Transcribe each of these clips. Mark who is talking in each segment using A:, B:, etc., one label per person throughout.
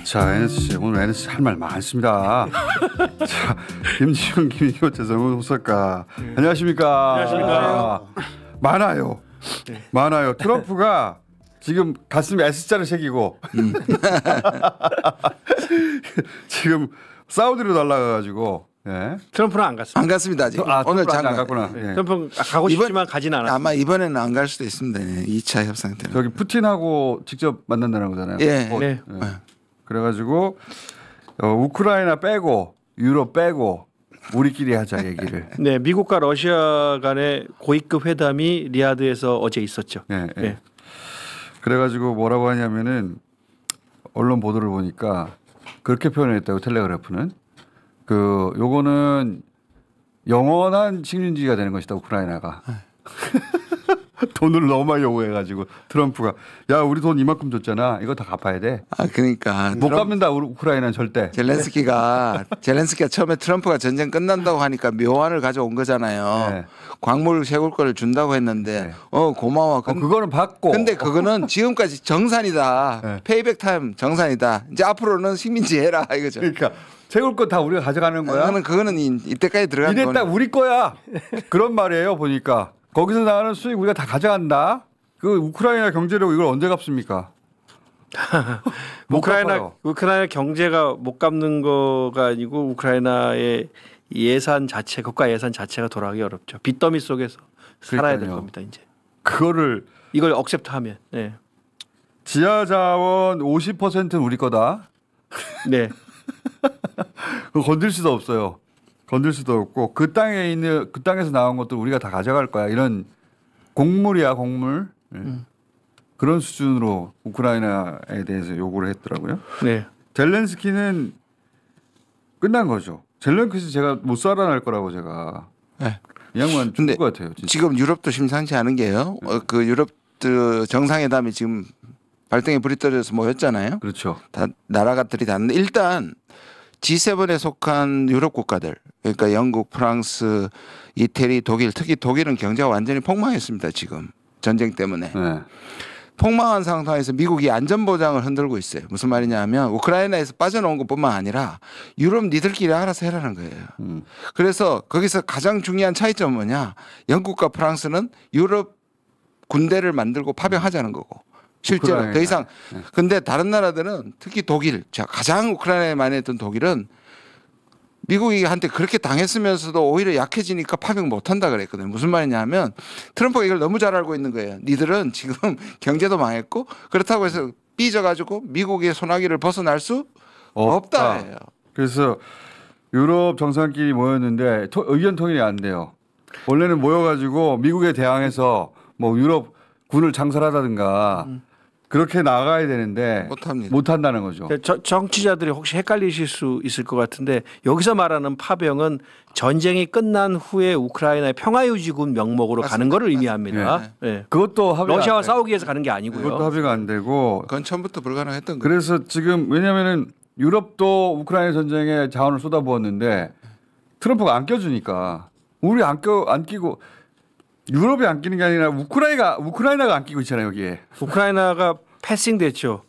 A: 자, NSC 오늘 NSC 할 말 많습니다. 자, 김지훈, 김희호, 최성훈 호사카. 안녕하십니까?
B: 안녕하십니까?
A: 많아요. 많아요. 트럼프가 지금 가슴에 S자를 새기고 지금 사우디로 날아가가지고. 예.
B: 트럼프는 안 갔습니다.
C: 안 갔습니다 아직.
A: 오늘 잠깐 안 갔구나. 예.
B: 트럼프는 가고 싶지만 가진 않았습니다.
C: 아마 이번에는 안 갈 수도 있습니다. 2차 협상 때는.
A: 저기 푸틴하고 직접 만난다는 거잖아요.
C: 예.
B: 네.
A: 예. 그래가지고 우크라이나 빼고 유럽 빼고 우리끼리 하자 얘기를.
B: 네, 미국과 러시아 간의 고위급 회담이 리야드에서 어제 있었죠.
A: 예, 예.
B: 네.
A: 그래가지고 뭐라고 하냐면은 언론 보도를 보니까 그렇게 표현했다고 텔레그래프는 요거는 영원한 식민지가 되는 것이다 우크라이나가. 돈을 너무 많이 요구해가지고 트럼프가 야 우리 돈 이만큼 줬잖아 이거 다 갚아야 돼.
C: 아 그러니까
A: 못 갚는다 우크라이나는 절대.
C: 젤렌스키가 처음에 트럼프가 전쟁 끝난다고 하니까 묘안을 가져온 거잖아요.
A: 네.
C: 광물 채굴 거를 준다고 했는데 고마워.
A: 그거는 받고.
C: 근데 그거는 지금까지 정산이다.
A: 네.
C: 페이백 타임 정산이다. 이제 앞으로는 식민지 해라 이거죠.
A: 그러니까 채굴 거 다 우리가 가져가는 거야.
C: 그거는 이때까지 들어간
A: 이래
C: 돈.
A: 딱 우리 거야. 그런 말이에요 보니까. 거기서 나가는 수익 우리가 다 가져간다. 그 우크라이나 경제력 이걸 언제 갚습니까?
B: 우크라이나 경제가 못 갚는 거가 아니고 우크라이나의 예산 자체, 국가 예산 자체가 돌아가기 어렵죠. 빚더미 속에서 살아야 될 겁니다. 이제
A: 그거를
B: 이걸 억셉트하면. 네.
A: 지하 자원 50%는 우리 거다.
B: 네.
A: 그거 건들 수도 없어요. 건들 수도 없고 그 땅에서 나온 것도 우리가 다 가져갈 거야. 이런 곡물이야 곡물. 그런 수준으로 우크라이나에 대해서 요구를 했더라고요.
B: 네.
A: 젤렌스키는 끝난 거죠. 젤렌스키 제가 못 살아날 거라고 제가.
C: 네.
A: 이 양반 죽을 것 같아요. 진짜.
C: 지금 유럽도 심상치 않은 게요. 그 유럽 정상회담이 지금 발등에 불이 떨어져서 모였잖아요.
A: 그렇죠.
C: 다 나라가 들이닿는데 일단 G7에 속한 유럽 국가들 그러니까 영국, 프랑스, 이태리, 독일 특히 독일은 경제가 완전히 폭망했습니다. 지금 전쟁 때문에.
A: 네.
C: 폭망한 상황에서 미국이 안전보장을 흔들고 있어요. 무슨 말이냐 하면 우크라이나에서 빠져나온 것뿐만 아니라 유럽 니들끼리 알아서 해라는 거예요. 그래서 거기서 가장 중요한 차이점은 뭐냐. 영국과 프랑스는 유럽 군대를 만들고 파병하자는 거고. 실제로
A: 우크라이나.
C: 더 이상 근데 다른 나라들은 특히 독일 가장 우크라이나에 많이 했던 독일은 미국이 한테 그렇게 당했으면서도 오히려 약해지니까 파병 못한다 그랬거든요. 무슨 말이냐 하면 트럼프가 이걸 너무 잘 알고 있는 거예요. 니들은 지금 경제도 망했고 그렇다고 해서 삐져가지고 미국의 소나기를 벗어날 수 없다.
A: 그래서 유럽 정상끼리 모였는데 의견 통일이 안 돼요. 원래는 모여가지고 미국에 대항해서 뭐 유럽 군을 창설하다든가 그렇게 나가야 되는데 못한다는 거죠.
B: 정치자들이 혹시 헷갈리실 수 있을 것 같은데 여기서 말하는 파병은 전쟁이 끝난 후에 우크라이나의 평화유지군 명목으로 가는 거를 의미합니다. 네. 네.
A: 그것도 합의가
B: 러시아와 싸우기 위해서 가는 게 아니고요.
A: 그것도 합의가 안 되고.
C: 그건 처음부터 불가능했던 거예요.
A: 그래서 지금 왜냐하면은 유럽도 우크라이나 전쟁에 자원을 쏟아부었는데 트럼프가 안 껴주니까 우리 안 끼고 유럽이 안 끼는 게 아니라 우크라이나가 안 끼고 있잖아요 여기에.
B: 우크라이나가 패싱됐죠.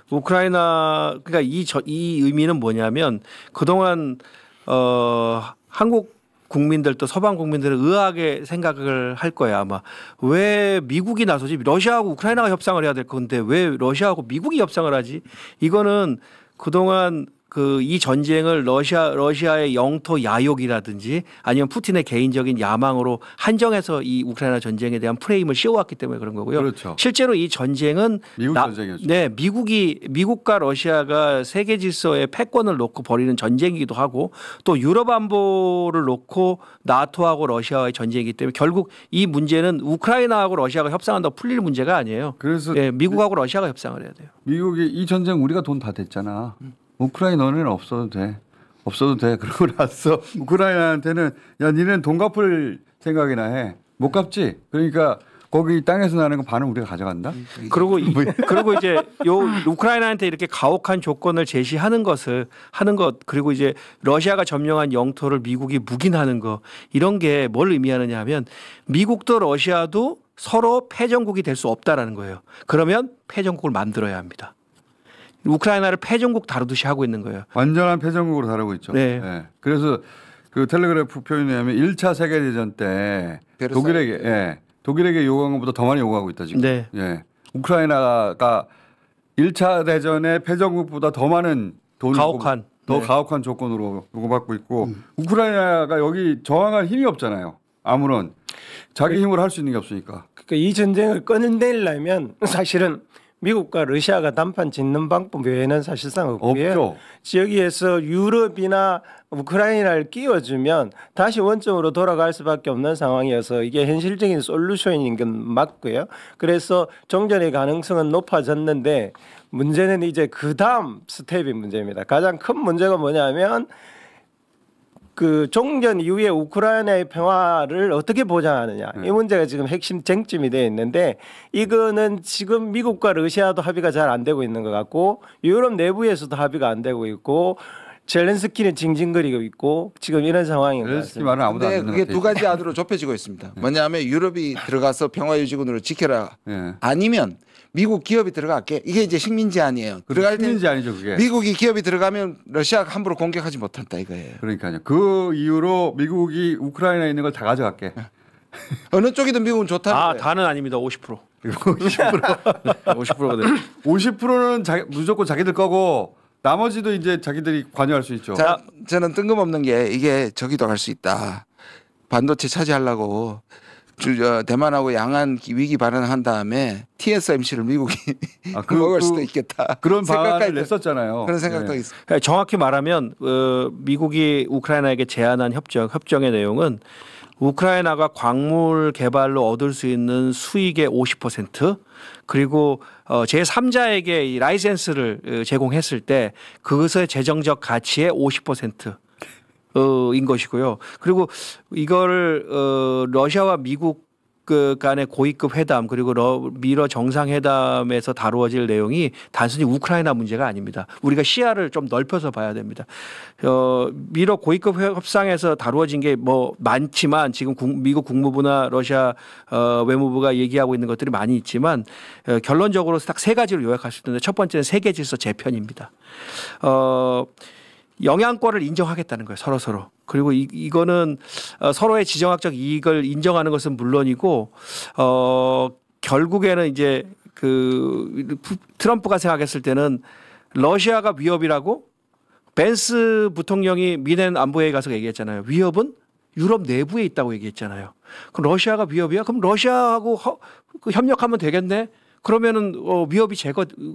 B: 우크라이나 그러니까 이 의미는 뭐냐면 그동안 한국 국민들도 서방 국민들은 의아하게 생각을 할 거야 아마. 왜 미국이 나서지? 러시아하고 우크라이나가 협상을 해야 될 건데 왜 러시아하고 미국이 협상을 하지? 이거는 그동안 이 전쟁을 러시아의 영토 야욕이라든지 아니면 푸틴의 개인적인 야망으로 한정해서 이 우크라이나 전쟁에 대한 프레임을 씌워왔기 때문에 그런 거고요.
A: 그렇죠.
B: 실제로 이 전쟁은
A: 미국 전쟁이었죠.
B: 네, 미국과 러시아가 세계 질서의 패권을 놓고 벌이는 전쟁이기도 하고 또 유럽 안보를 놓고 나토하고 러시아와의 전쟁이기 때문에 결국 이 문제는 우크라이나하고 러시아가 협상한다고 풀릴 문제가 아니에요.
A: 그래서
B: 네, 미국하고 러시아가 협상을 해야 돼요.
A: 미국이 이 전쟁 우리가 돈 다 댔잖아. 우크라이나는 없어도 돼. 그러고 나서 우크라이나한테는 야 니네는 돈 갚을 생각이나 해. 못 갚지. 그러니까 거기 땅에서 나는 거 반은 우리가 가져간다.
B: 그리고 이제 요 우크라이나한테 이렇게 가혹한 조건을 제시하는 것 그리고 이제 러시아가 점령한 영토를 미국이 묵인하는 거 이런 게 뭘 의미하느냐 하면 미국도 러시아도 서로 패전국이 될 수 없다라는 거예요. 그러면 패전국을 만들어야 합니다. 우크라이나를 패전국 다루듯이 하고 있는 거예요.
A: 완전한 패전국으로 다루고 있죠.
B: 네.
A: 예. 그래서 그 텔레그래프 표현에 의하면 1차 세계대전 때 독일에게 요구한 것보다 더 많이 요구하고 있다 지금.
B: 네.
A: 예. 우크라이나가 1차 대전의 패전국보다 더 많은 돈을
B: 가혹한
A: 더 가혹한 조건으로 요구받고 있고 우크라이나가 여기 저항할 힘이 없잖아요. 아무런 자기 힘으로 할 수 있는 게 없으니까.
D: 그러니까 이 전쟁을 꺼내려면 사실은 미국과 러시아가 단판 짓는 방법 외에는 사실상 없고요.
A: 없죠.
D: 여기에서 유럽이나 우크라이나를 끼워주면 다시 원점으로 돌아갈 수밖에 없는 상황이어서 이게 현실적인 솔루션인 건 맞고요. 그래서 종전의 가능성은 높아졌는데 문제는 이제 그 다음 스텝이 문제입니다. 가장 큰 문제가 뭐냐면 그 종전 이후에 우크라이나의 평화를 어떻게 보장하느냐 이 문제가 지금 핵심 쟁점이 되어 있는데 이거는 지금 미국과 러시아도 합의가 잘 안 되고 있는 것 같고 유럽 내부에서도 합의가 안 되고 있고 젤렌스키는 징징거리고 있고 지금 이런 상황인 것
A: 젤렌스키
D: 같습니다.
A: 말은 아무도 안
C: 근데
A: 듣는
C: 그게
A: 것
C: 두
A: 같아요.
C: 가지 안으로 좁혀지고 있습니다. 뭐냐면 유럽이 들어가서 평화유지군으로 지켜라.
A: 예.
C: 아니면 미국 기업이 들어갈게. 이게 이제 식민지 아니에요. 들어갈 때
A: 식민지 아니죠 그게.
C: 미국이 기업이 들어가면 러시아가 함부로 공격하지 못한다 이거예요.
A: 그러니까요. 그 이후로 미국이 우크라이나에 있는 걸 다 가져갈게.
C: 어느 쪽이든 미국은 좋다는 거예요.
B: 다는 아닙니다. 50%.
A: 50%.
B: 50%가 돼요.
A: 50%는 무조건 자기들 거고 나머지도 이제 자기들이 관여할 수 있죠.
C: 자, 저는 뜬금없는 게 이게 저기도 갈 수 있다. 반도체 차지하려고 대만하고 양안 위기 발언한 다음에 TSMC를 미국이 먹을 수도 있겠다.
A: 그런 방안을
C: 생각까지
A: 냈었잖아요.
C: 그런 생각도
A: 네.
C: 있어요.
B: 그러니까 정확히 말하면 미국이 우크라이나에게 제안한 협정의 내용은 우크라이나가 광물 개발로 얻을 수 있는 수익의 50% 그리고 제3자에게 이 라이센스를 제공했을 때 그것의 재정적 가치의 50%. 인 것이고요. 그리고 이거를 러시아와 미국 간의 고위급 회담 그리고 미러 정상회담에서 다루어질 내용이 단순히 우크라이나 문제가 아닙니다. 우리가 시야를 좀 넓혀서 봐야 됩니다. 미러 고위급 협상에서 다루어진 게 뭐 많지만 지금 미국 국무부나 러시아 외무부가 얘기하고 있는 것들이 많이 있지만 결론적으로 딱 세 가지로 요약할 수 있는데 첫 번째는 세계 질서 재편입니다. 영향권을 인정하겠다는 거예요. 서로. 그리고 이거는 서로의 지정학적 이익을 인정하는 것은 물론이고 결국에는 이제 그 트럼프가 생각했을 때는 러시아가 위협이라고 벤스 부통령이 미넨 안보회에 가서 얘기했잖아요. 위협은 유럽 내부에 있다고 얘기했잖아요. 그럼 러시아가 위협이야? 그럼 러시아하고 협력하면 되겠네? 그러면은 위협이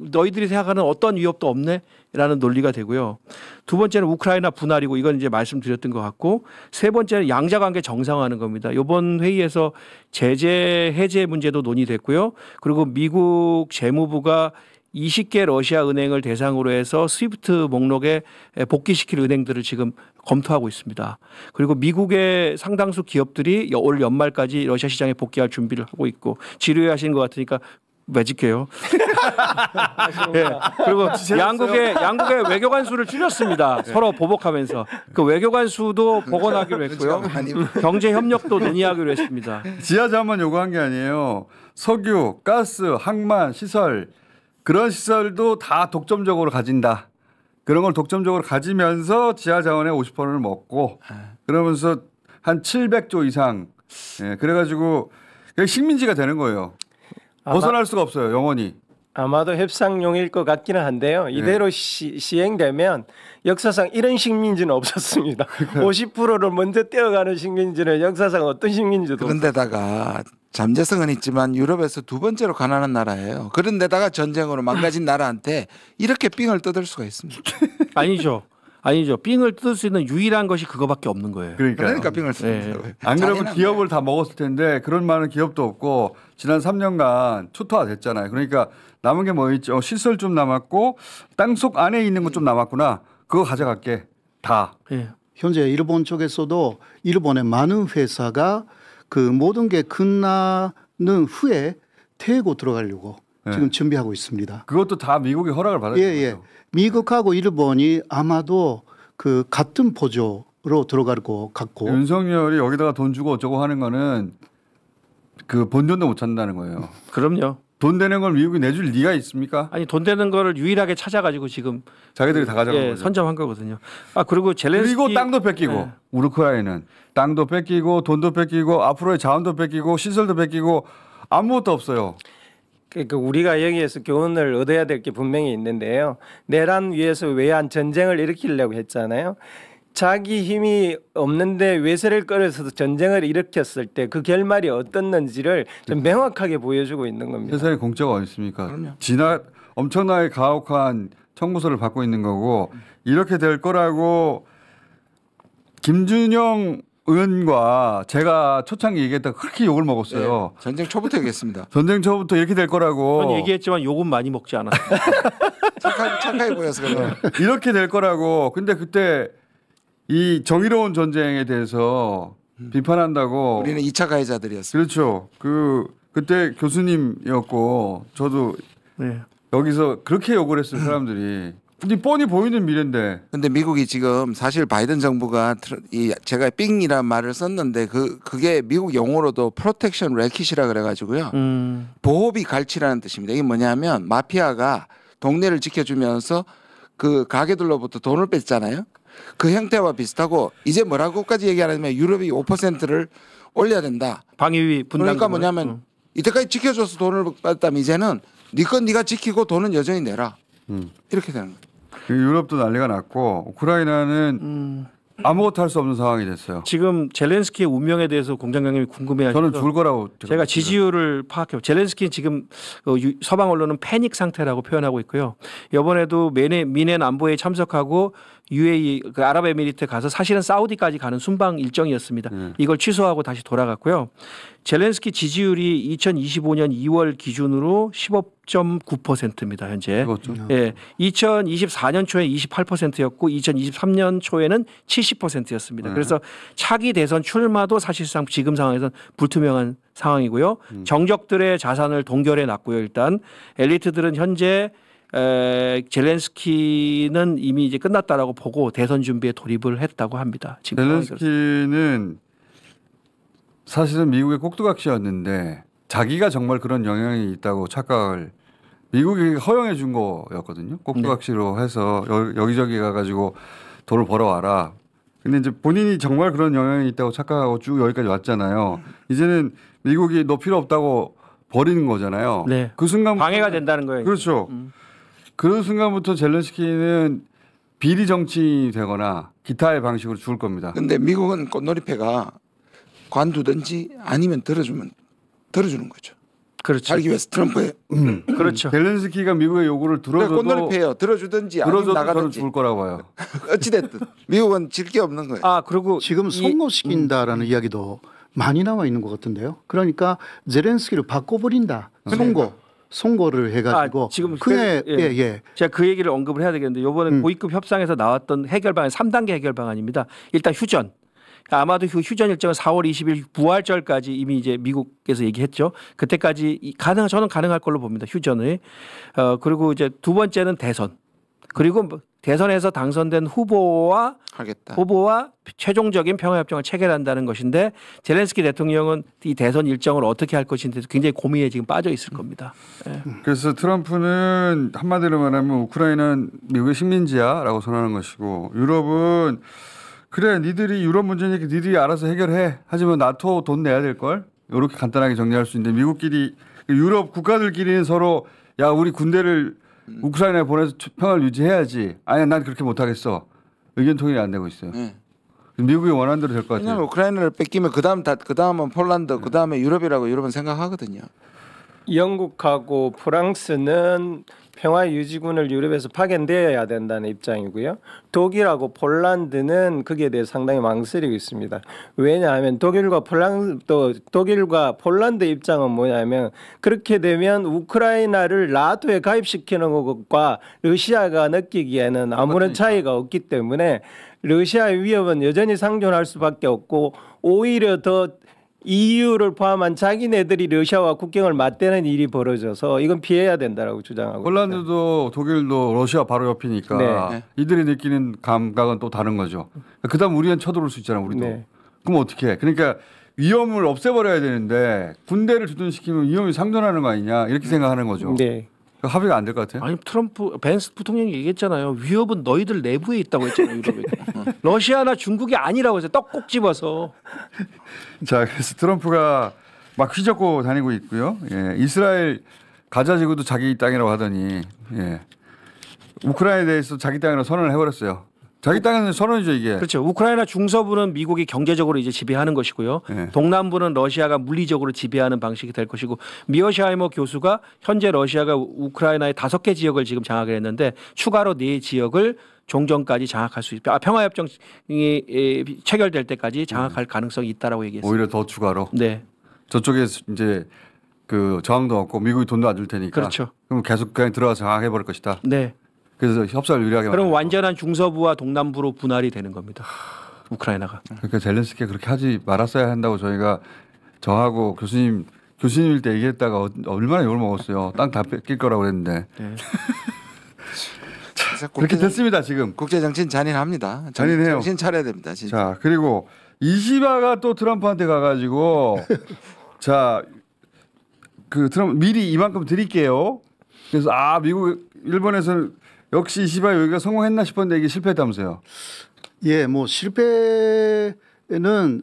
B: 너희들이 생각하는 어떤 위협도 없네라는 논리가 되고요. 두 번째는 우크라이나 분할이고 이건 이제 말씀드렸던 것 같고 세 번째는 양자관계 정상화하는 겁니다. 이번 회의에서 제재 해제 문제도 논의됐고요. 그리고 미국 재무부가 20개 러시아 은행을 대상으로 해서 스위프트 목록에 복귀시킬 은행들을 지금 검토하고 있습니다. 그리고 미국의 상당수 기업들이 올 연말까지 러시아 시장에 복귀할 준비를 하고 있고 지루해하시는 것 같으니까 매직해요. 네. 그리고 양국의 외교관 수를 줄였습니다. 서로 보복하면서 그 외교관 수도 복원하기로 했고요. 경제 협력도 논의하기로 했습니다.
A: 지하자원만 요구한 게 아니에요. 석유, 가스, 항만, 시설 그런 시설도 다 독점적으로 가진다. 그런 걸 독점적으로 가지면서 지하자원의 50%를 먹고 그러면서 한 700조 이상 그래가지고 식민지가 되는 거예요. 벗어날 수가 없어요. 영원히.
D: 아마도 협상용일 것 같기는 한데요. 이대로 시행되면 역사상 이런 식민지는 없었습니다. 50%를 먼저 떼어가는 식민지는 역사상 어떤 식민지도
C: 그런데다가 잠재성은 있지만 유럽에서 두 번째로 가난한 나라예요. 그런데다가 전쟁으로 망가진 나라한테 이렇게 삥을 뜯을 수가 있습니다.
B: 아니죠. 삥을 뜯을 수 있는 유일한 것이 그거밖에 없는 거예요.
C: 그러니까 삥을 뜯는 거예요.
A: 안 그러면 기업을 다 먹었을 텐데 그런 많은 기업도 없고 지난 3년간 초토화됐잖아요. 그러니까 남은 게 뭐 있죠? 시설 좀 남았고 땅속 안에 있는 것 좀 남았구나. 그거 가져갈게. 다.
B: 예.
E: 현재 일본 쪽에서도 일본의 많은 회사가 그 모든 게 끝나는 후에 태고 들어가려고 지금 준비하고 있습니다.
A: 그것도 다 미국의 허락을 받아야 돼요.
E: 예. 미국하고 일본이 아마도 그 같은 보조로 들어갈 것 같고.
A: 윤석열이 여기다가 돈 주고 어쩌고 하는 거는 그 본전도 못 찾는다는 거예요.
B: 그럼요.
A: 돈 되는 걸 미국이 내줄 리가 있습니까?
B: 아니 돈 되는 거를 유일하게 찾아가지고 지금
A: 자기들이 다 가져간 거죠.
B: 선점한 거거든요. 아 그리고 젤렌스키
A: 그리고 땅도 뺏기고 우크라이나는 땅도 뺏기고 돈도 뺏기고 앞으로의 자원도 뺏기고 시설도 뺏기고 아무것도 없어요.
D: 그러니까 우리가 여기에서 교훈을 얻어야 될 게 분명히 있는데요. 내란 위에서 외환 전쟁을 일으키려고 했잖아요. 자기 힘이 없는데 외세를 끌어서 전쟁을 일으켰을 때 그 결말이 어떻는지를 좀 명확하게 보여주고 있는 겁니다.
A: 세상에 공짜가 어디 있습니까?
C: 그럼요.
A: 엄청나게 가혹한 청구서를 받고 있는 거고 이렇게 될 거라고 김준영 의원과 제가 초창기 얘기했다가 그렇게 욕을 먹었어요.
C: 네, 전쟁 초부터 얘기했습니다.
A: 전쟁 초부터 이렇게 될 거라고.
B: 전 얘기했지만 욕은 많이 먹지 않았어요.
C: 착하게 보여서 그래요.
A: 이렇게 될 거라고. 근데 그때 이 정의로운 전쟁에 대해서 비판한다고.
C: 우리는 2차 가해자들이었어요.
A: 그렇죠. 그때 교수님이었고 저도
B: 네.
A: 여기서 그렇게 욕을 했어요 사람들이. 근데 뻔히 보이는 미래인데.
C: 근데 미국이 지금 사실 바이든 정부가 제가 삥이란 말을 썼는데 그게 미국 용어로도 프로텍션 래킷이라 그래가지고요. 보호비 갈취라는 뜻입니다. 이게 뭐냐면 마피아가 동네를 지켜주면서 그 가게들로부터 돈을 뺐잖아요. 그 형태와 비슷하고 이제 뭐라고까지 얘기하냐면 유럽이 5%를 올려야 된다.
B: 방위비 분담.
C: 그러니까 뭐냐면 이때까지 지켜줘서 돈을 뺐다면 이제는 네 건 네가 지키고 돈은 여전히 내라. 이렇게 되는 거예요.
A: 유럽도 난리가 났고 우크라이나는 아무것도 할 수 없는 상황이 됐어요.
B: 지금 젤렌스키의 운명에 대해서 공장장님이 궁금해하시죠.
A: 저는 죽을 거라고
B: 제가 지지율을 파악해요. 젤렌스키는 지금 서방 언론은 패닉 상태라고 표현하고 있고요. 이번에도 미넨 안보회에 참석하고 UAE 그 아랍에미리트에 가서 사실은 사우디까지 가는 순방 일정이었습니다. 이걸 취소하고 다시 돌아갔고요. 젤렌스키 지지율이 2025년 2월 기준으로 15.9%입니다. 현재. 예, 2024년 초에 28%였고 2023년 초에는 70%였습니다. 그래서 차기 대선 출마도 사실상 지금 상황에서는 불투명한 상황이고요. 정적들의 자산을 동결해 놨고요. 일단 엘리트들은 현재 젤렌스키는 이미 이제 끝났다라고 보고 대선 준비에 돌입을 했다고 합니다. 지금
A: 젤렌스키는 사실은 미국의 꼭두각시였는데 자기가 정말 그런 영향이 있다고 착각을 미국이 허용해 준 거였거든요. 꼭두각시로 해서 여기저기 가가지고 돈을 벌어와라. 근데 이제 본인이 정말 그런 영향이 있다고 착각하고 쭉 여기까지 왔잖아요. 이제는 미국이 너 필요 없다고 버리는 거잖아요.
B: 네.
A: 그 순간
B: 방해가 된다는 거예요.
A: 그렇죠. 그 순간부터 젤렌스키는 비리 정치인이 되거나 기타의 방식으로 죽을 겁니다.
C: 근데 미국은 꽃놀이패가 관두든지 아니면 들어주는 거죠.
B: 그렇죠.
C: 살기 위해서 트럼프의
B: 그렇죠.
A: 젤렌스키가 미국의 요구를 들어줘도
C: 꽃놀이패요. 들어주든지 아니면
A: 저는
C: 나가든지.
A: 죽을 거라고 봐요.
C: 어찌됐든 미국은 질 게 없는 거예요.
B: 아 그리고
E: 지금 송고시킨다라는 이야기도 많이 나와 있는 것 같은데요. 그러니까 젤렌스키를 바꿔버린다. 송고를 해가지고
B: 지금
E: 예.
B: 제가 그 얘기를 언급을 해야 되겠는데 이번에 고위급 협상에서 나왔던 해결 방안 3단계 해결 방안입니다. 일단 휴전. 아마도 휴전 일정은 4월 20일 부활절까지 이미 이제 미국에서 얘기했죠. 그때까지 저는 가능할 걸로 봅니다. 휴전을. 그리고 이제 두 번째는 대선. 그리고 대선에서 당선된 후보와 최종적인 평화협정을 체결한다는 것인데 젤렌스키 대통령은 이 대선 일정을 어떻게 할 것인지 굉장히 고민에 지금 빠져 있을 겁니다. 네.
A: 그래서 트럼프는 한마디로 말하면 우크라이나는 미국의 식민지야라고 선언하는 것이고 유럽은 그래 니들이 유럽 문제니까 니들이 알아서 해결해. 하지만 나토 돈 내야 될 걸. 이렇게 간단하게 정리할 수 있는데 미국끼리 유럽 국가들끼리는 서로 야 우리 군대를 우크라이나에 보내서 평화를 유지해야지. 아니야 난 그렇게 못하겠어. 의견 통일이 안 되고 있어요. 미국이 원하는 대로 될 것 같아요.
C: 왜냐하면 우크라이나를 뺏기면 그다음은 폴란드, 그다음에 유럽이라고 유럽은 생각하거든요.
D: 영국하고 프랑스는 평화 유지군을 유럽에서 파견되어야 된다는 입장이고요. 독일하고 폴란드는 거기에 대해 상당히 망설이고 있습니다. 왜냐하면 독일과 폴란드 입장은 뭐냐면 그렇게 되면 우크라이나를 나토에 가입시키는 것과 러시아가 느끼기에는 아무런 차이가 없기 때문에 러시아의 위협은 여전히 상존할 수밖에 없고 오히려 더 EU를 포함한 자기네들이 러시아와 국경을 맞대는 일이 벌어져서 이건 피해야 된다라고 주장하고
A: 폴란드도 독일도 러시아 바로 옆이니까
D: 네.
A: 이들이 느끼는 감각은 또 다른 거죠. 그다음 우리는 쳐들어올 수 있잖아 우리도.
D: 네.
A: 그럼 어떻게 해? 그러니까 위험을 없애버려야 되는데 군대를 주둔시키면 위험이 상존하는 거 아니냐 이렇게 생각하는 거죠.
D: 네.
A: 합의가 안 될 것 같아요.
B: 아니 트럼프 벤스 부통령이 얘기했잖아요. 위협은 너희들 내부에 있다고 했잖아요. 유럽에. 러시아나 중국이 아니라고 해서 떡꼭 집어서.
A: 자, 그래서 트럼프가 막 휘젓고 다니고 있고요. 예, 이스라엘 가자 지구도 자기 땅이라고 하더니 예, 우크라이나에 대해서 자기 땅이라고 선언을 해버렸어요. 자기 땅에는 선언이죠 이게.
B: 그렇죠. 우크라이나 중서부는 미국이 경제적으로 이제 지배하는 것이고요.
A: 네.
B: 동남부는 러시아가 물리적으로 지배하는 방식이 될 것이고 미어샤이머 교수가 현재 러시아가 우크라이나의 5개 지역을 지금 장악을 했는데 추가로 4지역을 종전까지 장악할 수 있다. 평화협정이 체결될 때까지 장악할 가능성이 있다라고 얘기했어요.
A: 오히려 더 추가로.
B: 네.
A: 저쪽에 이제 그 저항도 없고 미국이 돈도 안 줄 테니까.
B: 그렇죠.
A: 그럼 계속 그냥 들어가서 장악해 버릴 것이다.
B: 네.
A: 그래서 협상을 유리하게.
B: 그럼
A: 만들고.
B: 완전한 중서부와 동남부로 분할이 되는 겁니다. 우크라이나가.
A: 그러니까 젤렌스키가 그렇게 하지 말았어야 한다고 저희가 저하고 교수님일 때 얘기했다가 얼마나 욕을 먹었어요. 땅 다 뺏길 거라고 그랬는데.
B: 네.
A: 그렇게 됐습니다 지금.
C: 국제 정치는 잔인합니다.
A: 잔인해요.
C: 정신 차려야 됩니다. 진짜.
A: 자 그리고 이시바가 또 트럼프한테 가가지고 자 그 트럼프 미리 이만큼 드릴게요. 그래서 미국 일본에서는 역시 이시바 여기가 성공했나 싶었는데 이게 실패했다면서요.
E: 예, 뭐 실패는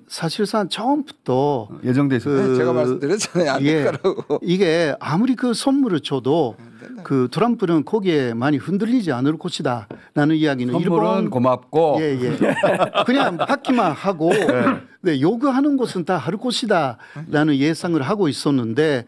E: 사실상 처음부터
A: 예정돼 있어요.
C: 제가 말씀드렸잖아요. 안 될 거라고.
E: 이게 아무리 그 선물을 줘도 그 트럼프는 거기에 많이 흔들리지 않을 것이다라는 이야기는
A: 선물은
E: 일본
A: 고맙고
E: 예. 그냥 받기만 하고 네, 요구하는 것은 다 할 것이다라는 예상을 하고 있었는데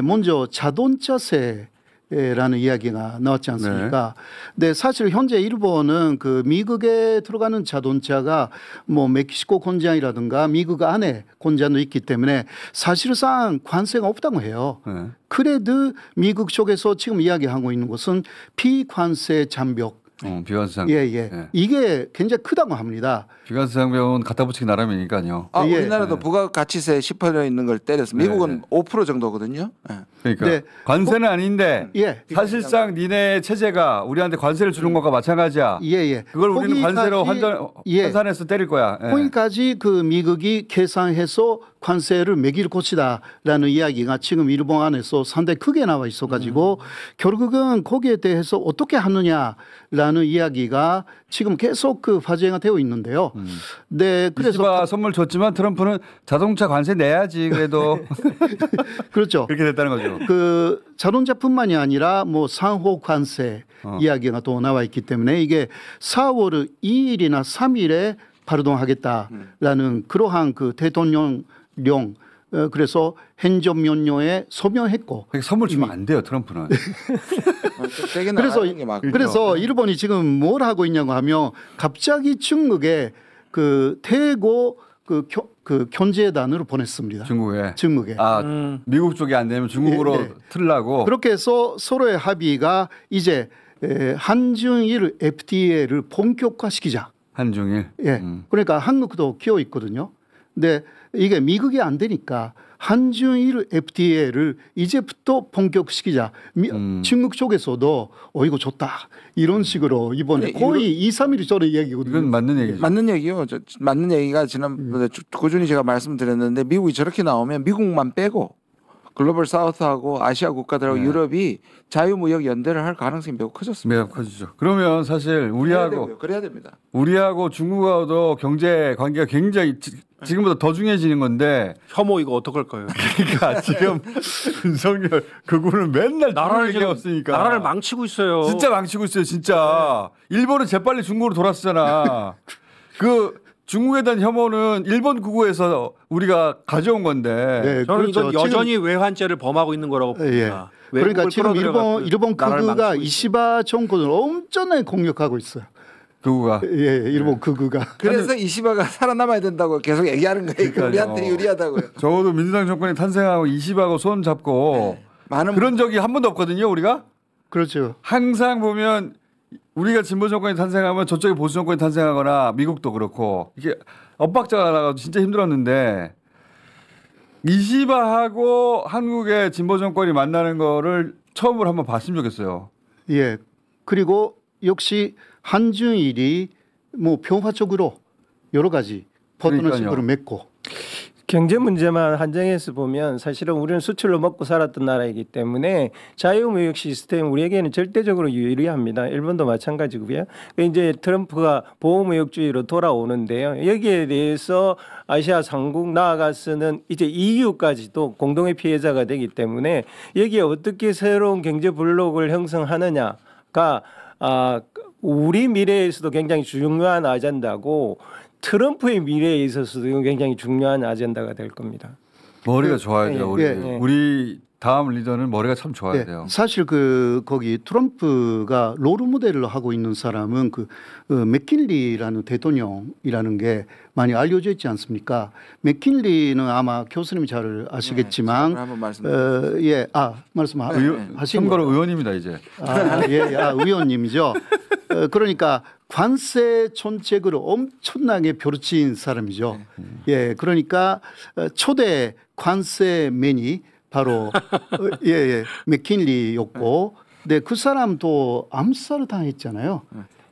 E: 먼저 자동차세 라는 이야기가 나왔지 않습니까? 네. 사실 현재 일본은 그 미국에 들어가는 자동차가 뭐 멕시코 공장이라든가 미국 안에 공장도 있기 때문에 사실상 관세가 없다고 해요.
A: 네.
E: 그래도 미국 쪽에서 지금 이야기하고 있는 것은 비관세 장벽.
A: 비관세 장벽.
E: 예. 이게 굉장히 크다고 합니다.
A: 비관세 장벽은 갖다 붙이기 나름이니까요.
C: 예. 우리나라도 부가가치세 10% 있는 걸 때려서 미국은 5% 정도거든요. 예.
A: 그러니까
E: 네.
A: 관세는 아닌데 사실상 니네 체제가 우리한테 관세를 주는 것과 마찬가지야.
E: 예.
A: 그걸 우리는 관세로 환산해서 때릴 거야. 예.
E: 거기까지 그 미국이 계산해서 관세를 매길 것이다라는 이야기가 지금 일본 안에서 상당히 크게 나와 있어가지고 결국은 거기에 대해서 어떻게 하느냐라는 이야기가 지금 계속 그 화제가 되어 있는데요. 네, 그래서
A: 선물 줬지만 트럼프는 자동차 관세 내야지 그래도
E: 그렇죠.
A: 그렇게 됐다는 거죠.
E: 그 자동차뿐만이 아니라 뭐 상호 관세 이야기가 또 나와 있기 때문에 이게 4월 2일이나 3일에 발동하겠다라는 그러한 그 대통령령 그래서 행정 명령에 서명했고
A: 선물 주면 안 돼요 트럼프는.
E: 그래서 일본이 지금 뭘 하고 있냐고 하면 갑자기 중국에 그 대거 그 견제단으로 보냈습니다.
A: 중국에. 미국 쪽이 안 되면 중국으로 틀라고.
E: 그렇게 해서 서로의 합의가 이제 한중일 FTA를 본격화시키자.
A: 한중일.
E: 예. 그러니까 한국도 끼어 있거든요. 근데 이게 미국이 안 되니까 한중일 FTA를 이제부터 본격시키자. 중국 쪽에서도 이거 좋다. 이런 식으로 이번에 거의 2, 3일 전에 얘기거든요.
A: 이건 맞는 얘기죠.
C: 맞는 얘기요. 맞는 얘기가 지난번에 꾸준히 제가 말씀드렸는데 미국이 저렇게 나오면 미국만 빼고 글로벌 사우스하고 아시아 국가들하고 유럽이 자유무역 연대를 할 가능성이 매우 커졌습니다.
A: 매우 커지죠. 그러면 사실
C: 그래야 됩니다.
A: 우리하고 중국하고도 경제 관계가 굉장히 지금보다 더 중요해지는 건데
B: 혐오 이거 어떡할 거예요?
A: 그러니까 지금 윤석열 그분은 맨날 나라를 얘기 없으니까
B: 나라를 망치고 있어요.
A: 진짜 망치고 있어요. 진짜 일본은 재빨리 중국으로 돌았잖아. 그 중국에 대한 혐오는 일본 구구에서 우리가 가져온 건데
E: 네,
B: 저는
E: 그렇죠.
B: 이건 여전히 외환죄를 범하고 있는 거라고 봅니다.
E: 그러니까 지금 일본 극우가 이시바 정권을 엄청나게 공격하고 있어요.
A: 극우가.
E: 일본 극우가.
C: 그래서 이시바가 살아남아야 된다고 계속 얘기하는 거예요. 그러니까 우리한테 유리하다고요.
A: 적어도 민주당 정권이 탄생하고 이시바하고 손 잡고 그런 적이 한 번도 없거든요. 우리가.
E: 그렇죠.
A: 항상 보면 우리가 진보 정권이 탄생하면 저쪽에 보수 정권이 탄생하거나 미국도 그렇고 이게 엇박자가 나가지고 진짜 힘들었는데 이시바하고 한국의 진보 정권이 만나는 거를 처음으로 한번 봤으면 좋겠어요.
E: 예. 그리고 역시 한중일이 뭐 평화적으로 여러 가지 파트너십으로 맺고
D: 경제 문제만 한정해서 보면 사실은 우리는 수출로 먹고 살았던 나라이기 때문에 자유무역 시스템 우리에게는 절대적으로 유리합니다. 일본도 마찬가지고요. 이제 트럼프가 보호무역주의로 돌아오는데요. 여기에 대해서 아시아 상국 나아가서는 이제 EU까지도 공동의 피해자가 되기 때문에 여기에 어떻게 새로운 경제 블록을 형성하느냐가 우리 미래에서도 굉장히 중요한 아젠다고 트럼프의 미래에 있어서도 굉장히 중요한 아젠다가 될 겁니다.
A: 머리가 좋아야 돼요.
D: 예.
A: 우리 다음 리더는 머리가 참 좋아야
E: 네,
A: 돼요.
E: 사실 거기 트럼프가 롤 모델로 하고 있는 사람은 맥킨리라는 대통령이라는 게 많이 알려져 있지 않습니까? 맥킨리는 아마 교수님이 잘 아시겠지만,
C: 네, 한번 말씀드리겠습니다.
E: 말씀하시는
A: 참고로 의원입니다 이제.
E: 의원님이죠. 그러니까 관세 정책을 엄청나게 벼르친 사람이죠. 예, 그러니까 초대 관세맨이 바로 맥킨리였고, 네, 그 사람도 암살을 당했잖아요.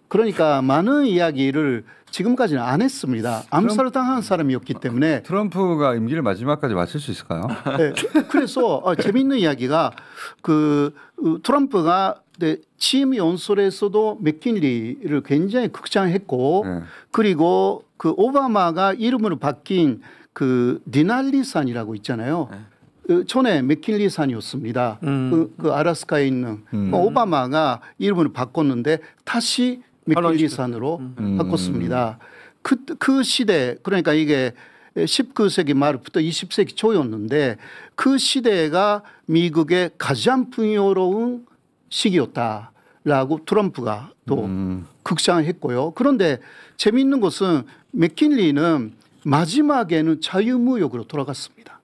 E: 그러니까 많은 이야기를 지금까지는 안 했습니다. 암살을 당한 사람이었기 때문에.
A: 트럼프가 임기를 마지막까지 마칠 수 있을까요?
E: 네, 그래서 재미있는 이야기가 트럼프가 취임 연설에서도 맥킨리를 굉장히 극찬했고, 그리고 오바마가 이름으로 바뀐 디날리산이라고 있잖아요. 전에 맥킨리산이었습니다. 아라스카에 있는 오바마가 이름을 바꿨는데 다시 맥킨리산으로 바꿨습니다. 그 시대, 그러니까 이게 19세기 말부터 20세기 초였는데 그 시대가 미국의 가장 풍요로운 시기였다라고 트럼프가 또 극찬했고요. 그런데 재미있는 것은 맥킨리는 마지막에는 자유무역으로 돌아갔습니다.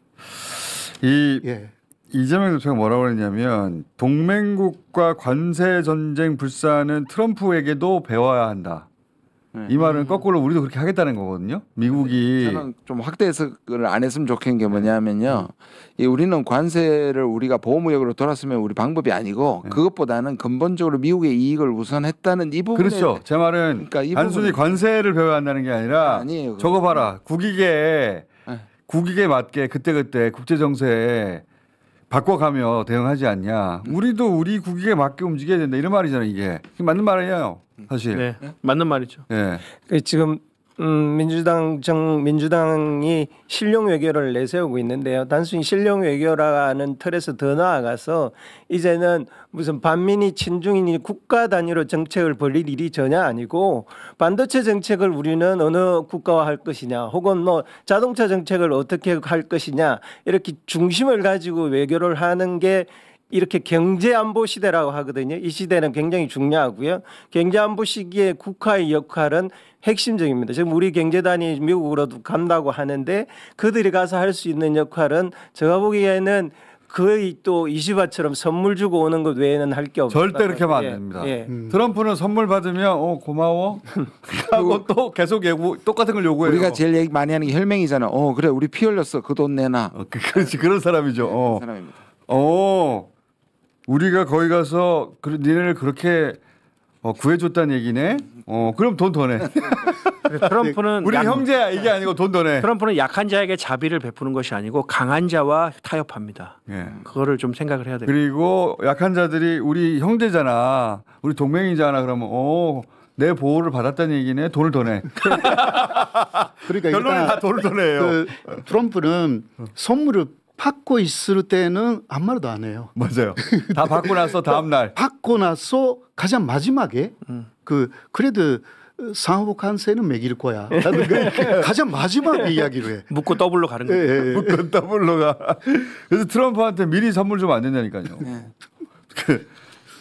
A: 이재명 대표가 뭐라고 그랬냐면 동맹국과 관세 전쟁 불사는 트럼프에게도 배워야 한다. 이 말은 거꾸로 우리도 그렇게 하겠다는 거거든요. 미국이
C: 저는 좀 확대 해석을 안 했으면 좋겠는 게 뭐냐면요. 우리는 관세를 우리가 보호무역으로 돌았으면 우리 방법이 아니고 그것보다는 근본적으로 미국의 이익을 우선했다는 이 부분에
A: 그렇죠. 제 말은
C: 그러니까
A: 단순히 관세를 배워야 한다는 게 아니라
C: 아니에요.
A: 저거 봐라. 국익에 맞게 그때그때 국제 정세에 바꿔가며 대응하지 않냐. 우리도 우리 국익에 맞게 움직여야 된다. 이런 말이잖아요. 이게 맞는 말이에요. 사실.
B: 네, 맞는 말이죠.
A: 네.
D: 지금 민주당이 실용 외교를 내세우고 있는데요. 단순히 실용 외교라는 틀에서 더 나아가서 이제는 무슨 반민이 친중이니 국가 단위로 정책을 벌일 일이 전혀 아니고 반도체 정책을 우리는 어느 국가와 할 것이냐 혹은 뭐 자동차 정책을 어떻게 할 것이냐 이렇게 중심을 가지고 외교를 하는 게 이렇게 경제안보 시대라고 하거든요. 이 시대는 굉장히 중요하고요. 경제안보 시기에 국가의 역할은 핵심적입니다. 지금 우리 경제단이 미국으로도 간다고 하는데 그들이 가서 할 수 있는 역할은 제가 보기에는 거의 또 이시바처럼 선물 주고 오는 것 외에는 할 게 없다.
A: 절대 그렇게 하면 안 됩니다. 트럼프는 선물 받으면 고마워 하고 또 계속 똑같은 걸 요구해요.
C: 우리가 제일 얘기 많이 하는 게 혈맹이잖아. 그래 우리 피 흘렸어. 그 돈 내놔.
A: 그렇지 그런 사람이죠.
C: 그런 사람입니다.
A: 우리가 거기 가서 니네를 그렇게 구해줬다는 얘기네. 그럼 돈 더 내.
B: 트럼프는
A: 우리 형제야 이게 아니고 돈 더 내.
B: 트럼프는 약한 자에게 자비를 베푸는 것이 아니고 강한 자와 타협합니다.
A: 예.
B: 그거를 좀 생각을 해야 돼요.
A: 그리고 약한 자들이 우리 형제잖아, 우리 동맹이잖아. 그러면 내 보호를 받았다는 얘기네. 돈을 더 내.
E: 그러니까
A: 결론은 다 돈을 더 내요.
E: 트럼프는 선물을 받고 있을 때는 아무 말도 안 해요.
A: 맞아요. 다 받고 나서 다음 날.
E: 받고 나서 가장 마지막에 그래도 상호 관세는 매길 거야. 가장 마지막에 이야기를 해.
B: 묻고 더블로 가는 거예요.
A: 묶은 더블로 가. 그래서 트럼프한테 미리 선물 주면 안 된다니까요.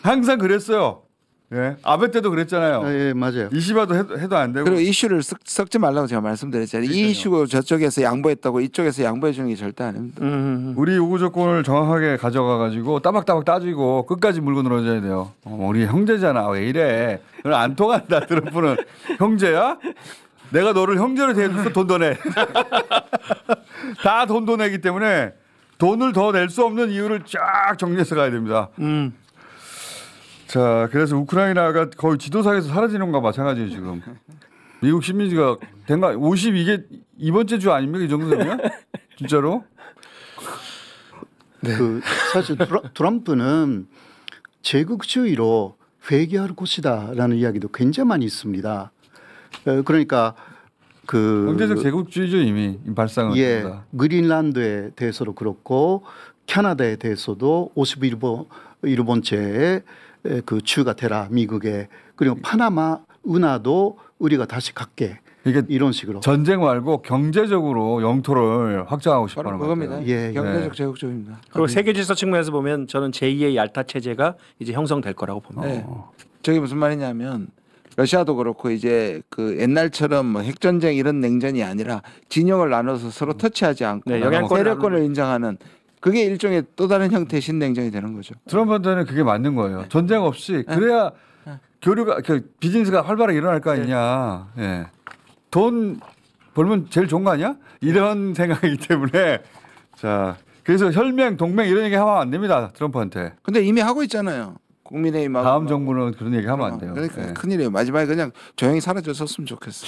A: 항상 그랬어요. 예. 아베 때도 그랬잖아요.
E: 예, 맞아요.
A: 이시바도 해도 안 되고.
C: 그리고 이슈를 섞지 말라고 제가 말씀드렸잖아요. 이 이슈가 저쪽에서 양보했다고 이쪽에서 양보해 주는 게 절대 아닙니다.
A: 우리 요구 조건을 정확하게 가져가 가지고 따박따박 따지고 끝까지 물고 늘어져야 돼요. 우리 형제잖아. 왜 이래? 안 통한다. 트럼프는 형제야? 내가 너를 형제로 대해줘서 돈 더 내. 다 돈 더 내기 때문에 돈을 더 낼 수 없는 이유를 쫙 정리해서 가야 됩니다. 자, 그래서 우크라이나가 거의 지도상에서 사라지는 것과 마찬가지예요 지금. 미국 식민지가 된가 50 이게 이번째 주 아닙니까 이 정도 되면? 진짜로?
E: 그 사실 트럼프는 제국주의로 회귀할 것이다라는 이야기도 굉장히 많이 있습니다. 그러니까 그
A: 경제적 제국주의죠 이미 발상은.
E: 예,
A: 다.
E: 그린란드에 대해서도 그렇고 캐나다에 대해서도 51번째의 그 주가 되라 미국에 그리고 파나마 운하도 우리가 다시 갖게
A: 이게
E: 이런 식으로.
A: 전쟁 말고 경제적으로 영토를 확장하고
C: 바로
A: 싶어하는
C: 그겁니다.
A: 거예요.
E: 예,
C: 경제적
A: 네.
C: 제국주의입니다.
B: 그리고 세계 질서 측면에서 보면 저는 제2의 얄타 체제가 이제 형성될 거라고 봅니다.
C: 네. 저게 무슨 말이냐면 러시아도 그렇고 이제 그 옛날처럼 뭐 핵전쟁 이런 냉전이 아니라 진영을 나눠서 서로 터치하지 않고
B: 네, 영향권을
C: 세력권을 인정하는 그게 일종의 또 다른 형태의 신냉전이 되는 거죠.
A: 트럼프한테는 그게 맞는 거예요. 전쟁 없이 그래야 교류가 비즈니스가 활발하게 일어날 거 아니냐. 예. 돈 벌면 제일 좋은 거 아니야? 이런 생각이기 때문에 자 그래서 혈맹 동맹 이런 얘기 하면 안 됩니다. 트럼프한테.
C: 근데 이미 하고 있잖아요. 국민의힘하고.
A: 다음 정부는 그런 얘기 하면 안 돼요.
C: 그러니까
A: 예.
C: 큰일이에요. 마지막에 그냥 조용히 사라졌었으면 좋겠어.